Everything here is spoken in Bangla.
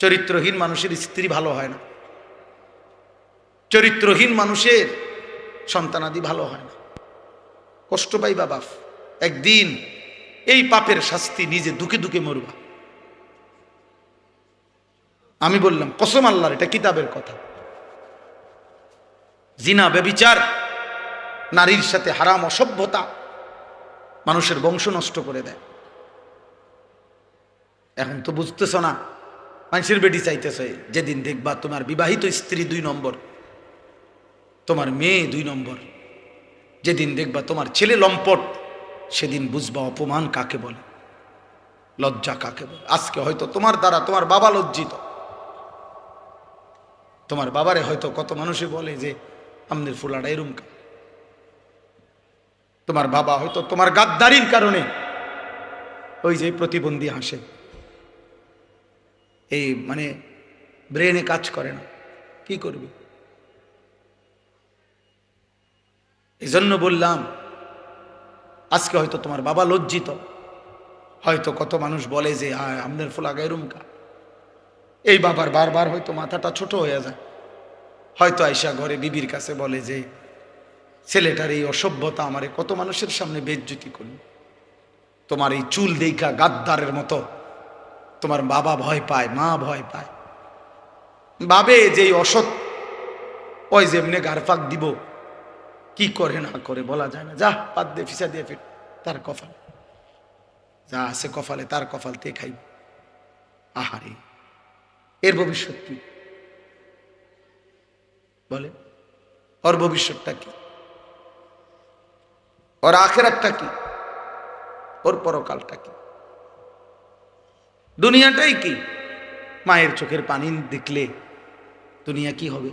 চরিত্রহীন মানুষের স্ত্রী ভালো হয় না, চরিত্রহীন মানুষের সন্তানাদি ভালো হয় না, কষ্ট পাইবা বাপ। একদিন এই পাপের শাস্তি নিজে দুকে দুকে মরবা। আমি বললাম কসম আল্লাহর, এটা কিতাবের কথা। জিনা, ব্যভিচার, নারীর সাথে হারাম অসভ্যতা মানুষের বংশ নষ্ট করে দেয়। এখন তো বুঝতেছ না, মানুষের বেটি চাইতেছে। যেদিন দেখবা তোমার বিবাহিত স্ত্রী 2 নম্বর, তোমার মেয়ে 2 নম্বর, যেদিন দেখবা তোমার ছেলে লম্পট, সেদিন বুঝবা অপমান কাকে বলে, লজ্জা কাকে বলে। আজকে হয়তো তোমার দ্বারা তোমার বাবা লজ্জিত, তোমার বাবারে হয়তো কত মানুষে বলে যে আমনের ফুলাটা এরম। তোমার বাবা হয়তো তোমার গাদ্দারির কারণে ওই যে প্রতিবন্ধী হাসে, এই মানে ব্রেনে কাজ করে না, কি করবে? এই জন্য বললাম আজকে হয়তো তোমার বাবা লজ্জিত, হয়তো কত মানুষ বলে যে আমনের ফুলা গায়েরুম কা। এই বাবার বারবার হয়তো মাথাটা ছোট হয়ে যায়, হয়তো আয়সা ঘরে বিবির কাছে বলে যে ছেলেটার এই অসভ্যতা আমারে কত মানুষের সামনে বেইজ্জতি করল। তোমার এই চুল দেখা গাদ্দারের মতো তোমার বাবা ভয় পায়, মা ভয় পায়, ভাবে যে অসৎ ওই যেমনে গারফাক দিব, কি করে না করে বলা যায় না। যা পাত দিয়ে ফিসা দিয়ে ফির তার কপাল, যা আছে কপালে তার কপাল তে খাইব। আহারে, এর ভবিষ্যৎ কি বলে? ওর ভবিষ্যৎটা কি? ওর আখেরাতটা কি? ওর পরকালটা কি? দুনিয়াটাই কি? মায়ের চোখের পানি দেখলে দুনিয়া কি হবে?